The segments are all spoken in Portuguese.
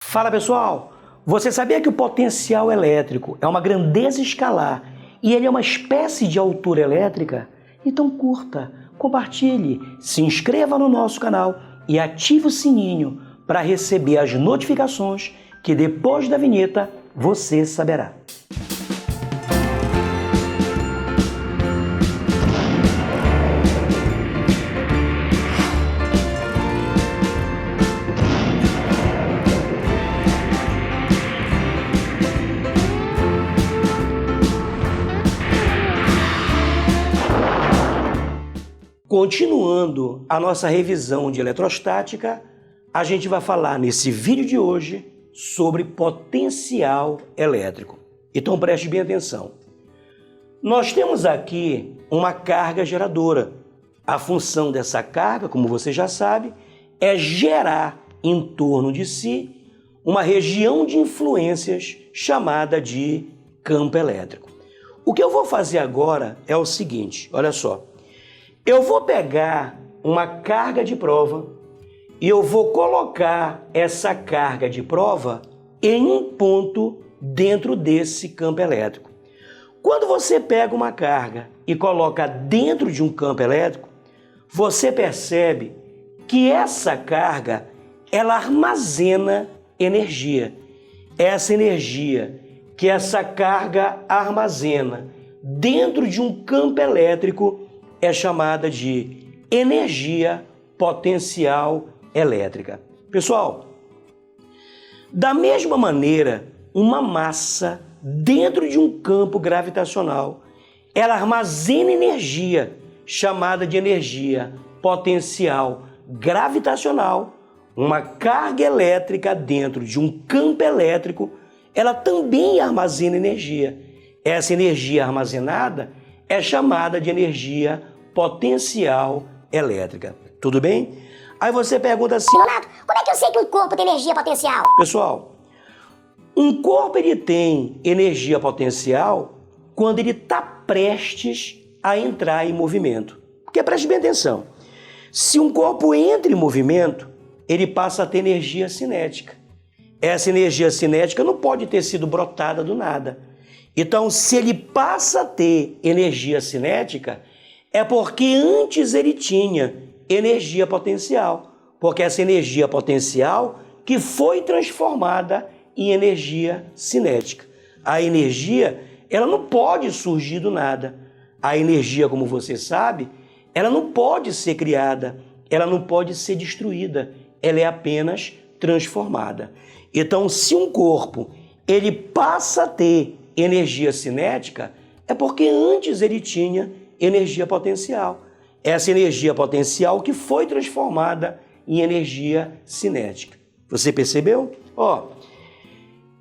Fala pessoal, você sabia que o potencial elétrico é uma grandeza escalar e ele é uma espécie de altura elétrica? Então curta, compartilhe, se inscreva no nosso canal e ative o sininho para receber as notificações que depois da vinheta você saberá. Continuando a nossa revisão de eletrostática, a gente vai falar nesse vídeo de hoje sobre potencial elétrico. Então preste bem atenção. Nós temos aqui uma carga geradora. A função dessa carga, como você já sabe, é gerar em torno de si uma região de influências chamada de campo elétrico. O que eu vou fazer agora é o seguinte, olha só. Eu vou pegar uma carga de prova e eu vou colocar essa carga de prova em um ponto dentro desse campo elétrico. Quando você pega uma carga e coloca dentro de um campo elétrico, você percebe que essa carga ela armazena energia. Essa energia que essa carga armazena dentro de um campo elétrico é chamada de energia potencial elétrica. Pessoal, da mesma maneira, uma massa dentro de um campo gravitacional, ela armazena energia chamada de energia potencial gravitacional. Uma carga elétrica dentro de um campo elétrico, ela também armazena energia. Essa energia armazenada é chamada de energia potencial elétrica. Tudo bem? Aí você pergunta assim, Leonardo, como é que eu sei que um corpo tem energia potencial? pessoal, um corpo ele tem energia potencial quando ele está prestes a entrar em movimento. Porque preste bem atenção, se um corpo entra em movimento, ele passa a ter energia cinética. Essa energia cinética não pode ter sido brotada do nada. Então, se ele passa a ter energia cinética, é porque antes ele tinha energia potencial. Porque essa energia potencial que foi transformada em energia cinética. A energia, ela não pode surgir do nada. A energia, como você sabe, ela não pode ser criada, ela não pode ser destruída, ela é apenas transformada. Então, se um corpo ele passa a ter energia cinética, é porque antes ele tinha energia potencial. Essa energia potencial que foi transformada em energia cinética. Você percebeu? Ó,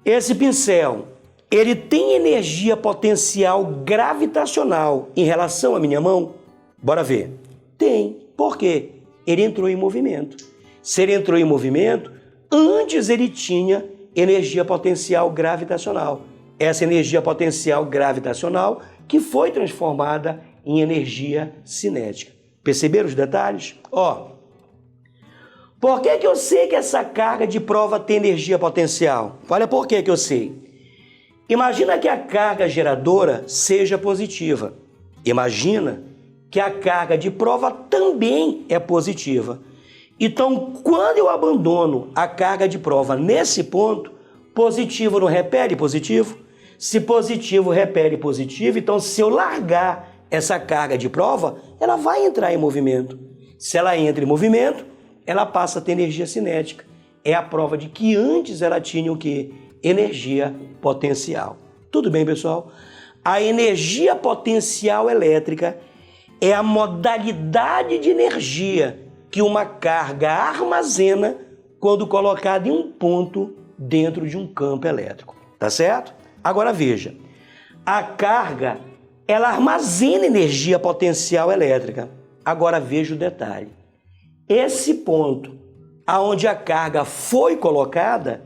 esse pincel, ele tem energia potencial gravitacional em relação à minha mão? Bora ver. Tem. Por quê? Ele entrou em movimento. Se ele entrou em movimento, antes ele tinha energia potencial gravitacional. Essa energia potencial gravitacional que foi transformada em energia cinética. Perceberam os detalhes? Ó, por que eu sei que essa carga de prova tem energia potencial? Olha por que eu sei. Imagina que a carga geradora seja positiva. Imagina que a carga de prova também é positiva. Então, quando eu abandono a carga de prova nesse ponto, positivo não repele positivo? Se positivo repele positivo, então se eu largar essa carga de prova, ela vai entrar em movimento. Se ela entra em movimento, ela passa a ter energia cinética. É a prova de que antes ela tinha o quê? Energia potencial. Tudo bem, pessoal? A energia potencial elétrica é a modalidade de energia que uma carga armazena quando colocada em um ponto dentro de um campo elétrico. Tá certo? Agora veja, a carga, ela armazena energia potencial elétrica. Agora veja o detalhe. Esse ponto aonde a carga foi colocada,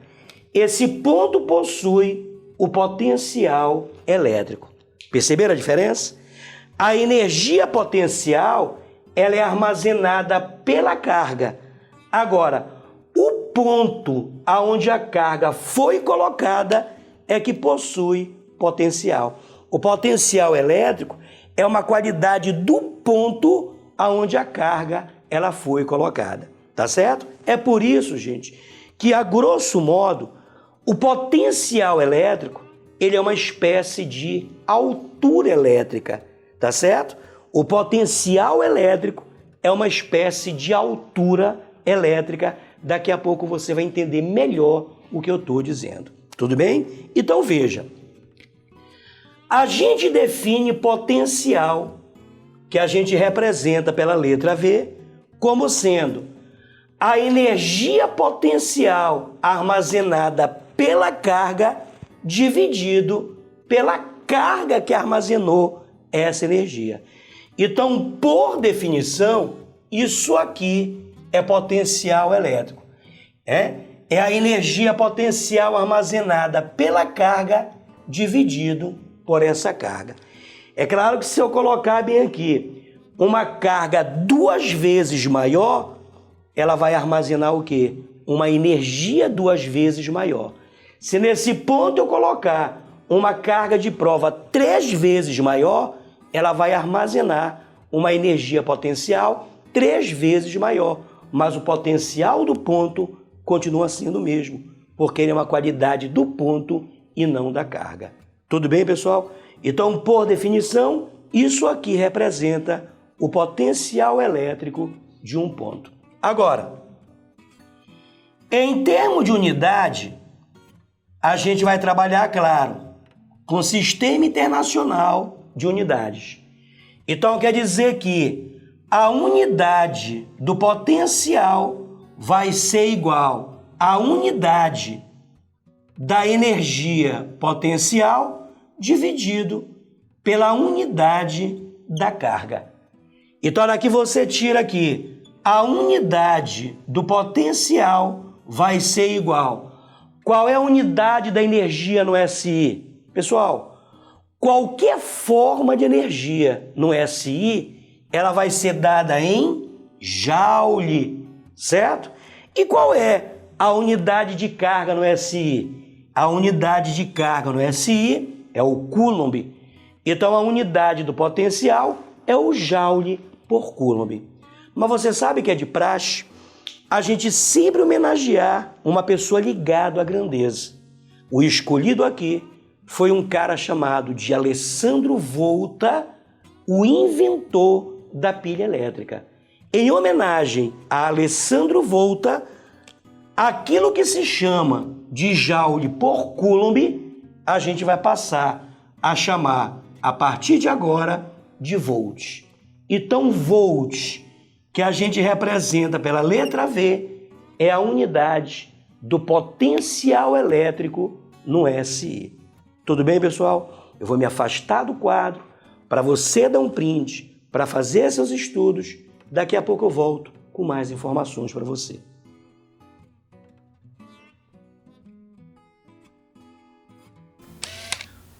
esse ponto possui o potencial elétrico. Perceberam a diferença? A energia potencial, ela é armazenada pela carga. Agora, o ponto aonde a carga foi colocada é que possui potencial. O potencial elétrico é uma qualidade do ponto aonde a carga ela foi colocada, tá certo? É por isso, gente, que a grosso modo, o potencial elétrico, ele é uma espécie de altura elétrica, tá certo? O potencial elétrico é uma espécie de altura elétrica. Daqui a pouco você vai entender melhor o que eu estou dizendo. Tudo bem? Então veja, a gente define potencial, que a gente representa pela letra V, como sendo a energia potencial armazenada pela carga dividido pela carga que armazenou essa energia. Então, por definição, isso aqui é potencial elétrico. É a energia potencial armazenada pela carga dividido por essa carga. É claro que se eu colocar bem aqui uma carga 2 vezes maior, ela vai armazenar o quê? Uma energia 2 vezes maior. Se nesse ponto eu colocar uma carga de prova 3 vezes maior, ela vai armazenar uma energia potencial 3 vezes maior. Mas o potencial do ponto continua sendo o mesmo, porque ele é uma qualidade do ponto e não da carga. Tudo bem, pessoal? Então, por definição, isso aqui representa o potencial elétrico de um ponto. Agora, em termos de unidade, a gente vai trabalhar, claro, com sistema internacional de unidades. Então, quer dizer que a unidade do potencial vai ser igual à unidade da energia potencial dividido pela unidade da carga. Então, aqui você tira aqui, a unidade do potencial vai ser igual. Qual é a unidade da energia no SI? Pessoal, qualquer forma de energia no SI, ela vai ser dada em joule, certo? E qual é a unidade de carga no SI? A unidade de carga no SI é o Coulomb. Então, a unidade do potencial é o joule por Coulomb. Mas você sabe que é de praxe a gente sempre homenagear uma pessoa ligada à grandeza. O escolhido aqui foi um cara chamado de Alessandro Volta, o inventor da pilha elétrica. Em homenagem a Alessandro Volta, aquilo que se chama de joule por Coulomb, a gente vai passar a chamar, a partir de agora, de volt. Então, volt, que a gente representa pela letra V, é a unidade do potencial elétrico no SI. Tudo bem, pessoal? Eu vou me afastar do quadro para você dar um print, para fazer seus estudos. Daqui a pouco eu volto com mais informações para você.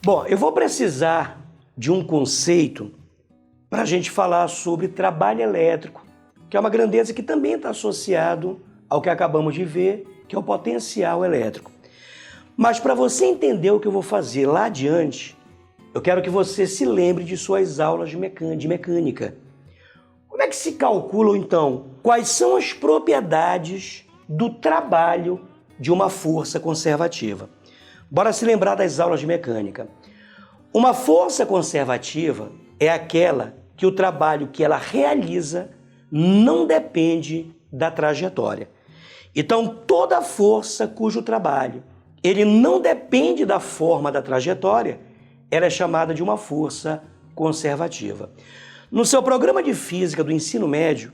Bom, eu vou precisar de um conceito para a gente falar sobre trabalho elétrico, que é uma grandeza que também está associado ao que acabamos de ver, que é o potencial elétrico. Mas para você entender o que eu vou fazer lá adiante, eu quero que você se lembre de suas aulas de mecânica. Como é que se calculam, então, quais são as propriedades do trabalho de uma força conservativa? Bora se lembrar das aulas de mecânica. Uma força conservativa é aquela que o trabalho que ela realiza não depende da trajetória. Então, toda força cujo trabalho ele não depende da forma da trajetória, ela é chamada de uma força conservativa. No seu programa de física do ensino médio,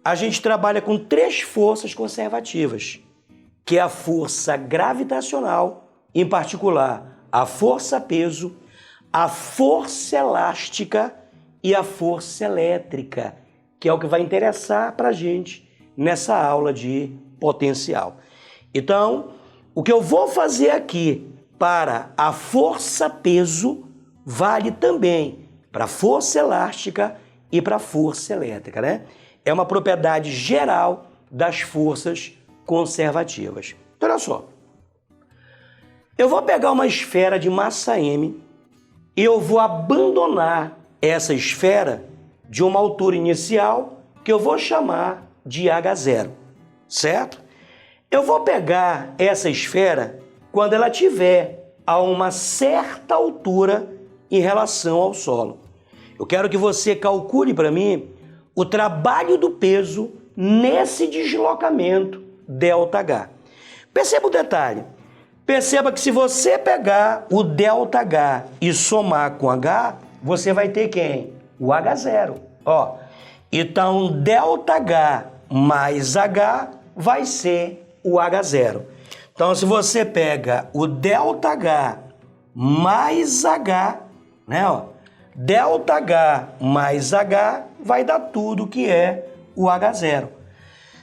a gente trabalha com 3 forças conservativas, que é a força gravitacional, em particular a força-peso, a força elástica e a força elétrica, que é o que vai interessar para a gente nessa aula de potencial. Então, o que eu vou fazer aqui para a força-peso vale também para a força elástica e para a força elétrica, né? É uma propriedade geral das forças conservativas. Então, olha só. Eu vou pegar uma esfera de massa M e eu vou abandonar essa esfera de uma altura inicial que eu vou chamar de H0, certo? Eu vou pegar essa esfera quando ela estiver a uma certa altura em relação ao solo. Eu quero que você calcule para mim o trabalho do peso nesse deslocamento ΔH. Perceba o detalhe. Perceba que se você pegar o ΔH e somar com H, você vai ter quem? O H0. Ó, então, ΔH mais H vai ser o H0. Então, se você pega o ΔH mais H, né, ó, ΔH mais H vai dar tudo que é o H0.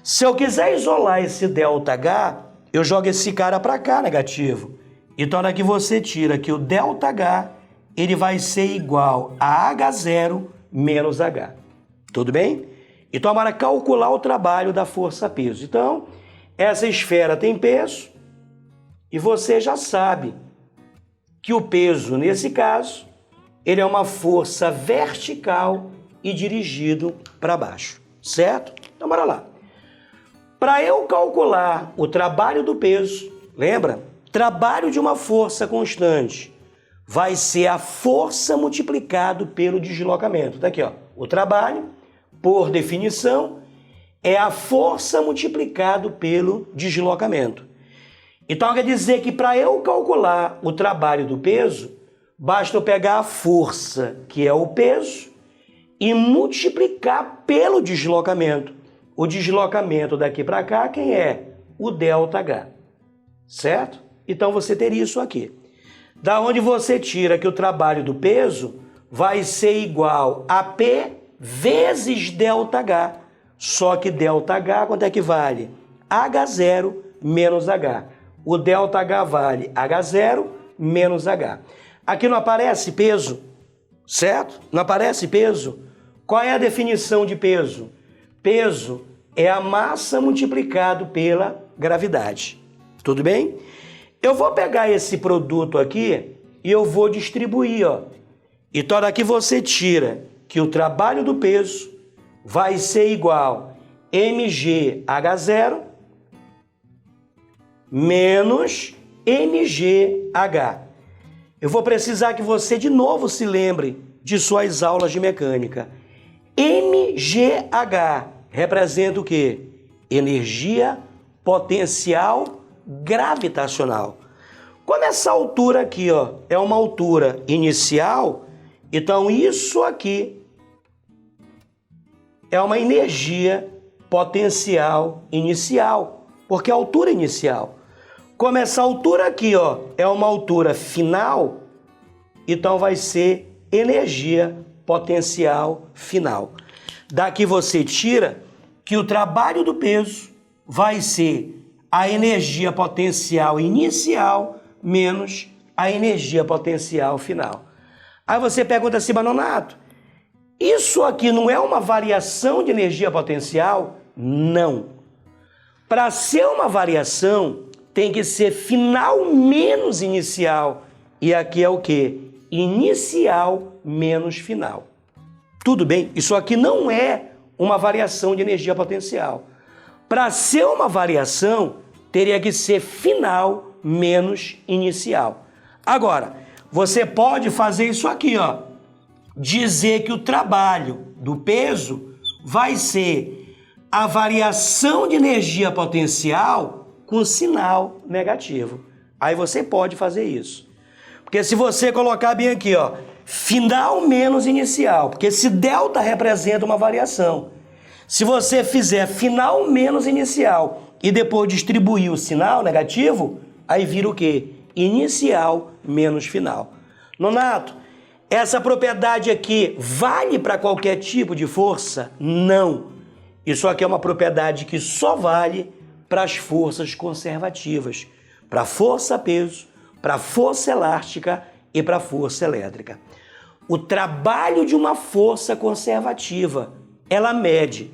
Se eu quiser isolar esse ΔH, eu jogo esse cara para cá, negativo. Então, na hora que você tira que o ΔH, ele vai ser igual a H0 menos H. Tudo bem? Então, agora calcular o trabalho da força-peso. Então, essa esfera tem peso e você já sabe que o peso, nesse caso, ele é uma força vertical e dirigido para baixo, certo? Então, bora lá. Para eu calcular o trabalho do peso, lembra? Trabalho de uma força constante vai ser a força multiplicado pelo deslocamento. Tá aqui, ó. O trabalho, por definição, é a força multiplicado pelo deslocamento. Então, quer dizer que para eu calcular o trabalho do peso, basta eu pegar a força, que é o peso, e multiplicar pelo deslocamento. O deslocamento daqui para cá, quem é? O ΔH, certo? Então, você teria isso aqui. Da onde você tira que o trabalho do peso vai ser igual a P vezes ΔH. Só que ΔH, quanto é que vale? H0 menos H. O ΔH vale H0 menos H. Aqui não aparece peso, certo? Não aparece peso. Qual é a definição de peso? Peso é a massa multiplicado pela gravidade. Tudo bem? Eu vou pegar esse produto aqui e eu vou distribuir, ó. Então, daqui você tira que o trabalho do peso vai ser igual a mgH0 menos mgH. Eu vou precisar que você de novo se lembre de suas aulas de mecânica. mgH representa o quê? Energia potencial gravitacional. Como essa altura aqui, ó, é uma altura inicial, então isso aqui é uma energia potencial inicial, porque é a altura inicial. Como essa altura aqui, ó, é uma altura final, então vai ser energia potencial final. Daqui você tira que o trabalho do peso vai ser a energia potencial inicial menos a energia potencial final. Aí você pergunta assim, Nonato, isso aqui não é uma variação de energia potencial? Não. Para ser uma variação, tem que ser final menos inicial. E aqui é o quê? Inicial menos final. Tudo bem? Isso aqui não é uma variação de energia potencial. Para ser uma variação, teria que ser final menos inicial. Agora, você pode fazer isso aqui, ó. Dizer que o trabalho do peso vai ser a variação de energia potencial com sinal negativo. Aí você pode fazer isso. Porque se você colocar bem aqui, ó, final menos inicial, porque esse delta representa uma variação. Se você fizer final menos inicial e depois distribuir o sinal negativo, aí vira o quê? Inicial menos final. Nonato, essa propriedade aqui vale para qualquer tipo de força? Não. Isso aqui é uma propriedade que só vale para as forças conservativas, para a força-peso, para a força elástica e para a força elétrica. O trabalho de uma força conservativa, ela mede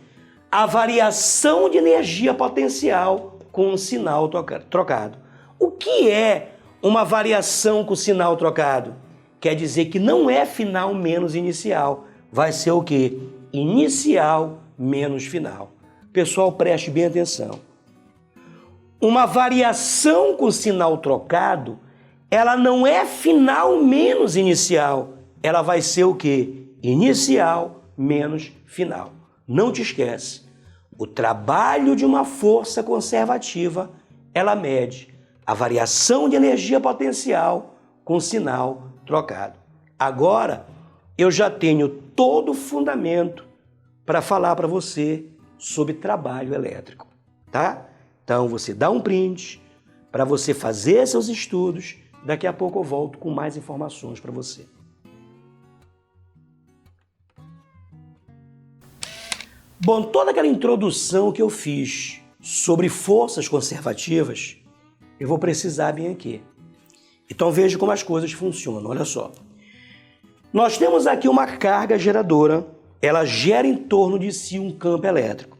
a variação de energia potencial com um sinal trocado. O que é uma variação com sinal trocado? Quer dizer que não é final menos inicial. Vai ser o quê? Inicial menos final. Pessoal, preste bem atenção. Uma variação com sinal trocado, ela não é final menos inicial. Ela vai ser o quê? Inicial menos final. Não te esquece. O trabalho de uma força conservativa, ela mede a variação de energia potencial com sinal trocado. Agora, eu já tenho todo o fundamento para falar para você sobre trabalho elétrico, tá? Então, você dá um print para você fazer seus estudos. Daqui a pouco eu volto com mais informações para você. Bom, toda aquela introdução que eu fiz sobre forças conservativas, eu vou precisar vir aqui. Então veja como as coisas funcionam, olha só. Nós temos aqui uma carga geradora, ela gera em torno de si um campo elétrico.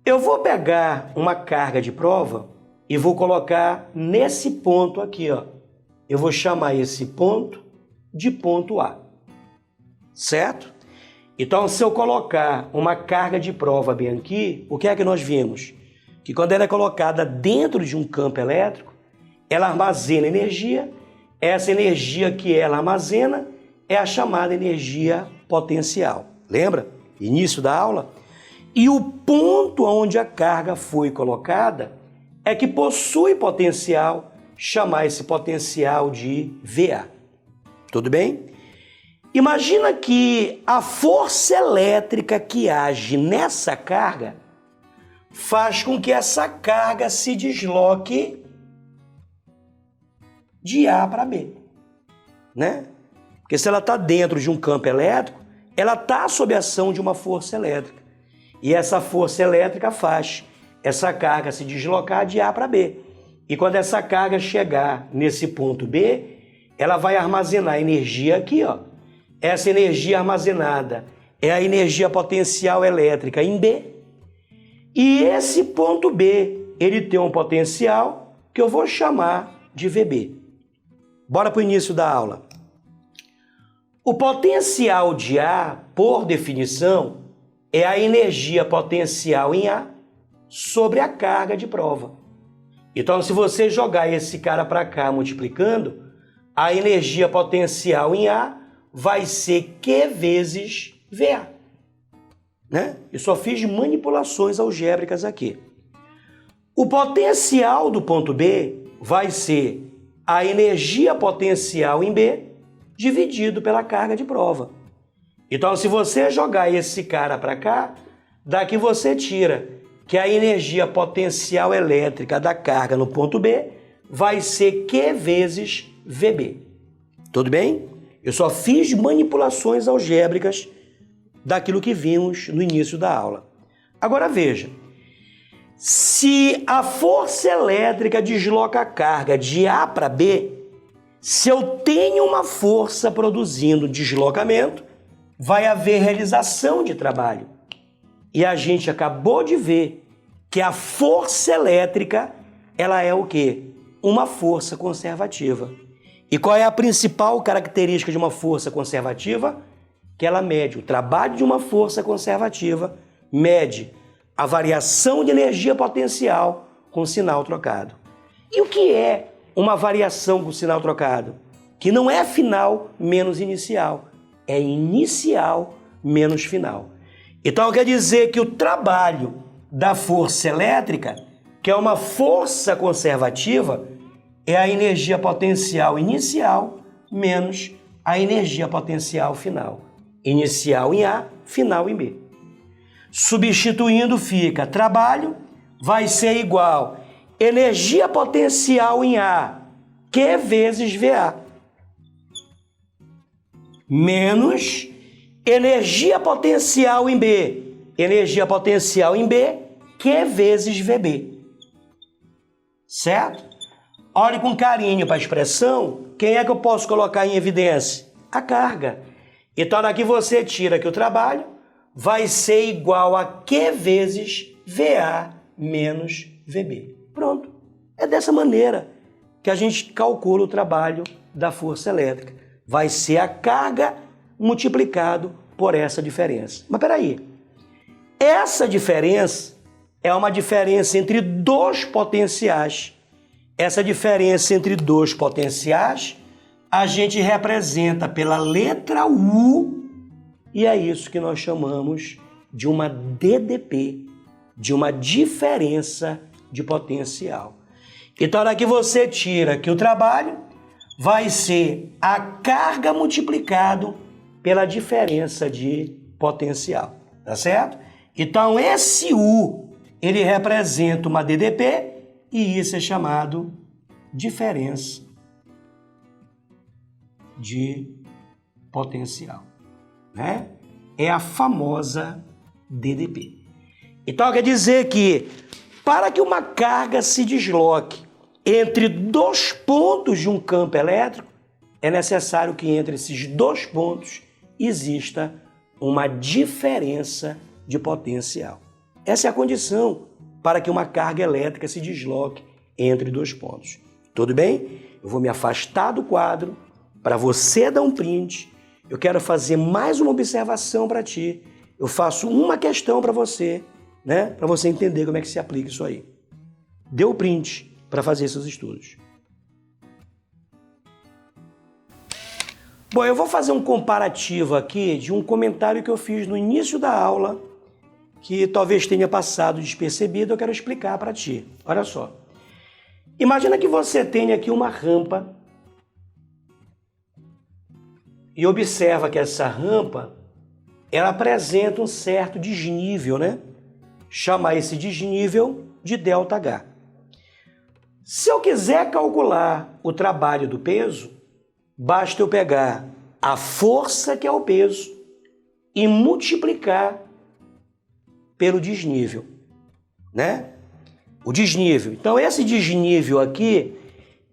Eu vou pegar uma carga de prova e vou colocar nesse ponto aqui, ó. Eu vou chamar esse ponto de ponto A, certo? Então, se eu colocar uma carga de prova bem aqui, o que é que nós vimos? Que quando ela é colocada dentro de um campo elétrico, ela armazena energia. Essa energia que ela armazena é a chamada energia potencial. Lembra? Início da aula? E o ponto onde a carga foi colocada é que possui potencial, chamar esse potencial de VA. Tudo bem? Imagina que a força elétrica que age nessa carga faz com que essa carga se desloque de A para B, né? Porque se ela está dentro de um campo elétrico, ela está sob a ação de uma força elétrica. E essa força elétrica faz essa carga se deslocar de A para B. E quando essa carga chegar nesse ponto B, ela vai armazenar energia aqui, ó. Essa energia armazenada é a energia potencial elétrica em B. E esse ponto B, ele tem um potencial que eu vou chamar de VB. Bora para o início da aula. O potencial de A, por definição, é a energia potencial em A sobre a carga de prova. Então, se você jogar esse cara para cá multiplicando, a energia potencial em A vai ser Q vezes VA, né? Eu só fiz manipulações algébricas aqui. O potencial do ponto B vai ser a energia potencial em B dividido pela carga de prova. Então, se você jogar esse cara para cá, daqui você tira que a energia potencial elétrica da carga no ponto B vai ser Q vezes VB. Tudo bem? Eu só fiz manipulações algébricas daquilo que vimos no início da aula. Agora veja, se a força elétrica desloca a carga de A para B, se eu tenho uma força produzindo deslocamento, vai haver realização de trabalho. E a gente acabou de ver que a força elétrica, ela é o quê? Uma força conservativa. E qual é a principal característica de uma força conservativa? Que ela mede o trabalho de uma força conservativa, mede a variação de energia potencial com sinal trocado. E o que é uma variação com sinal trocado? Que não é final menos inicial, é inicial menos final. Então quer dizer que o trabalho da força elétrica, que é uma força conservativa, é a energia potencial inicial menos a energia potencial final. Inicial em A, final em B. Substituindo fica trabalho vai ser igual energia potencial em A, Q vezes VA, menos energia potencial em B, energia potencial em B, Q vezes VB. Certo? Olhe com carinho para a expressão. Quem é que eu posso colocar em evidência? A carga. Então, daqui você tira que o trabalho vai ser igual a Q vezes VA menos VB. Pronto. É dessa maneira que a gente calcula o trabalho da força elétrica. Vai ser a carga multiplicado por essa diferença. Mas peraí, essa diferença é uma diferença entre dois potenciais. Essa diferença entre dois potenciais a gente representa pela letra U e é isso que nós chamamos de uma DDP, de uma diferença de potencial. Então, na hora que você tira que o trabalho vai ser a carga multiplicado pela diferença de potencial, tá certo? Então, esse U, ele representa uma DDP e isso é chamado diferença de potencial, né? É a famosa DDP. Então, quer dizer que para que uma carga se desloque entre dois pontos de um campo elétrico, é necessário que entre esses dois pontos exista uma diferença de potencial. Essa é a condição para que uma carga elétrica se desloque entre dois pontos. Tudo bem? Eu vou me afastar do quadro para você dar um print. Eu quero fazer mais uma observação para ti. Eu faço uma questão para você, né? Para você entender como é que se aplica isso aí. Dê o print para fazer esses estudos. Bom, eu vou fazer um comparativo aqui de um comentário que eu fiz no início da aula, que talvez tenha passado despercebido, eu quero explicar para ti. Olha só. Imagina que você tenha aqui uma rampa e observa que essa rampa, ela apresenta um certo desnível, né? Chamar esse desnível de ΔH. Se eu quiser calcular o trabalho do peso, basta eu pegar a força, que é o peso, e multiplicar pelo desnível, né? O desnível. Então, esse desnível aqui,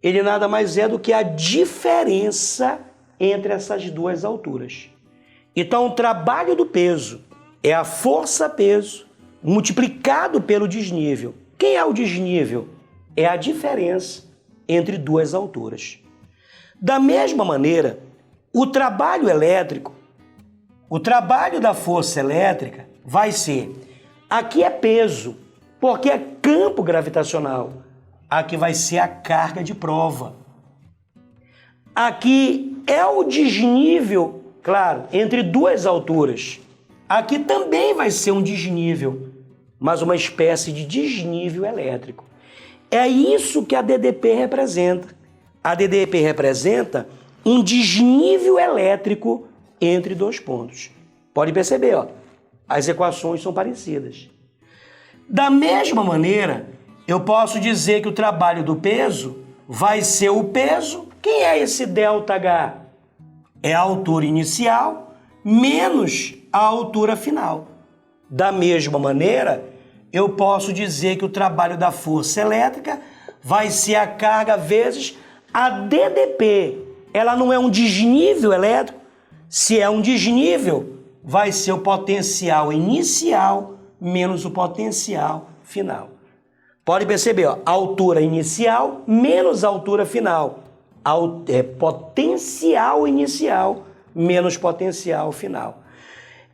ele nada mais é do que a diferença entre essas duas alturas. Então, o trabalho do peso é a força-peso multiplicado pelo desnível. Quem é o desnível? É a diferença entre duas alturas. Da mesma maneira, o trabalho elétrico, o trabalho da força elétrica vai ser, aqui é peso, porque é campo gravitacional. Aqui vai ser a carga de prova. Aqui é o desnível, claro, entre duas alturas. Aqui também vai ser um desnível, mas uma espécie de desnível elétrico. É isso que a DDP representa. A DDP representa um desnível elétrico entre dois pontos. Pode perceber, ó, as equações são parecidas. Da mesma maneira, eu posso dizer que o trabalho do peso vai ser o peso. Quem é esse ΔH? É a altura inicial menos a altura final. Da mesma maneira, eu posso dizer que o trabalho da força elétrica vai ser a carga vezes a DDP. Ela não é um desnível elétrico. Se é um desnível, vai ser o potencial inicial menos o potencial final. Pode perceber, ó, altura inicial menos altura final. Potencial inicial menos potencial final.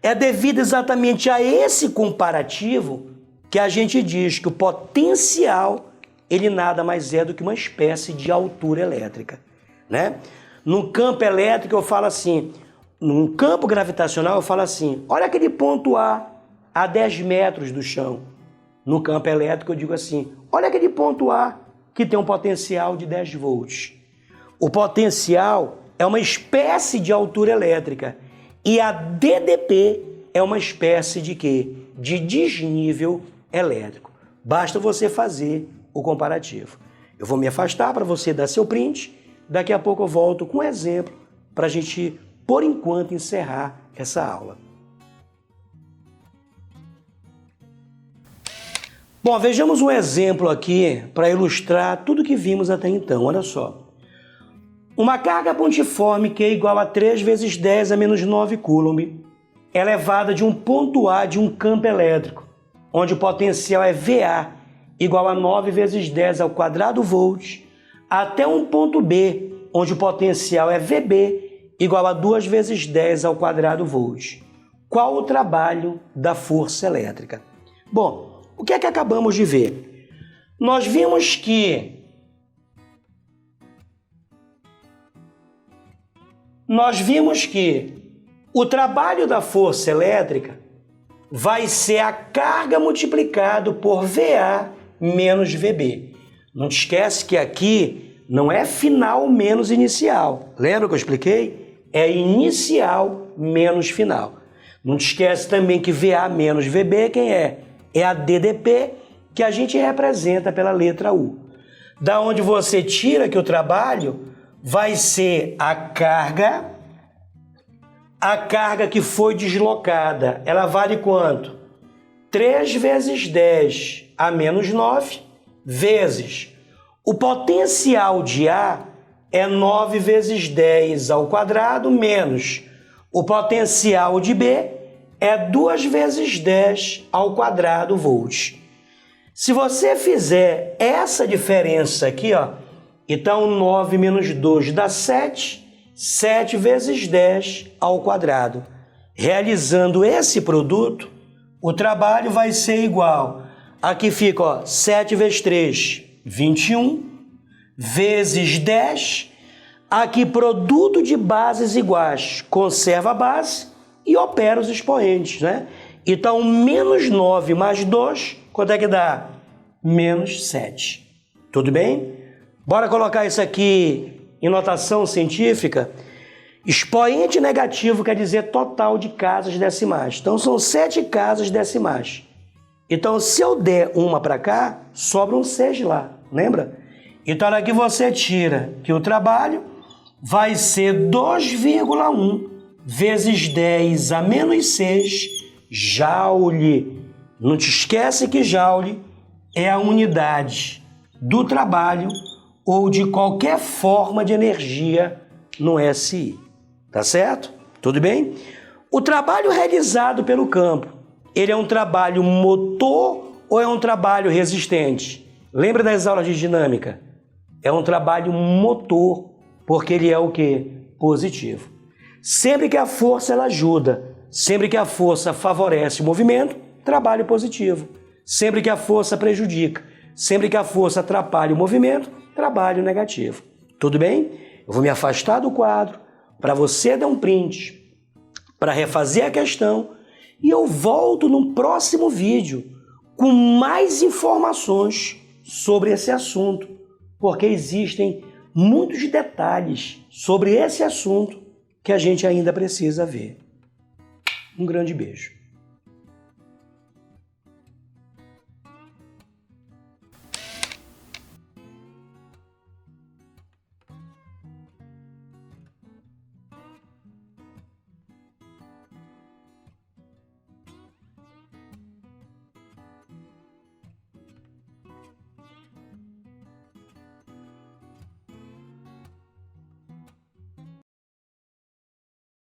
É devido exatamente a esse comparativo que a gente diz que o potencial, ele nada mais é do que uma espécie de altura elétrica, né? No campo elétrico eu falo assim, num campo gravitacional eu falo assim, olha aquele ponto A 10 metros do chão. No campo elétrico eu digo assim, olha aquele ponto A que tem um potencial de 10 volts. O potencial é uma espécie de altura elétrica e a DDP é uma espécie de quê? De desnível elétrico. Basta você fazer o comparativo. Eu vou me afastar para você dar seu print. Daqui a pouco eu volto com um exemplo para a gente, por enquanto, encerrar essa aula. Bom, vejamos um exemplo aqui para ilustrar tudo que vimos até então. Olha só. Uma carga pontiforme que é igual a 3 vezes 10 a menos 9 coulomb é levada de um ponto A de um campo elétrico, onde o potencial é VA igual a 9 vezes 10 ao quadrado volts, até um ponto B, onde o potencial é VB, igual a 2 vezes 10 ao quadrado volts. Qual o trabalho da força elétrica? Bom, o que é que acabamos de ver? Nós vimos que o trabalho da força elétrica vai ser a carga multiplicado por VA menos VB. Não te esquece que aqui não é final menos inicial. Lembra que eu expliquei? É inicial menos final. Não te esquece também que VA menos VB quem é? É a DDP que a gente representa pela letra U. Da onde você tira que o trabalho vai ser a carga que foi deslocada. Ela vale quanto? 3 vezes 10 a menos 9 vezes o potencial de A é 9 vezes 10 ao quadrado menos o potencial de B é 2 vezes 10 ao quadrado volts. Se você fizer essa diferença aqui, ó, então 9 menos 2 dá 7, 7 vezes 10 ao quadrado. Realizando esse produto, o trabalho vai ser igual. Aqui fica, ó, 7 vezes 3, 21, vezes 10. Aqui, produto de bases iguais. Conserva a base e opera os expoentes, né? Então, menos 9 mais 2, quanto é que dá? Menos 7. Tudo bem? Bora colocar isso aqui em notação científica. Expoente negativo quer dizer total de casas decimais. Então, são 7 casas decimais. Então, se eu der uma para cá, sobra um 6 lá, lembra? Então, aqui você tira que o trabalho vai ser 2,1 vezes 10 a menos 6 joule. Não te esquece que joule é a unidade do trabalho ou de qualquer forma de energia no SI. Tá certo? Tudo bem? O trabalho realizado pelo campo, ele é um trabalho motor ou é um trabalho resistente? Lembra das aulas de dinâmica? É um trabalho motor, porque ele é o quê? Positivo. Sempre que a força ela ajuda, sempre que a força favorece o movimento, trabalho positivo. Sempre que a força prejudica, sempre que a força atrapalha o movimento, trabalho negativo. Tudo bem? Eu vou me afastar do quadro para você dar um print, para refazer a questão e eu volto no próximo vídeo com mais informações sobre esse assunto, porque existem muitos detalhes sobre esse assunto que a gente ainda precisa ver. Um grande beijo.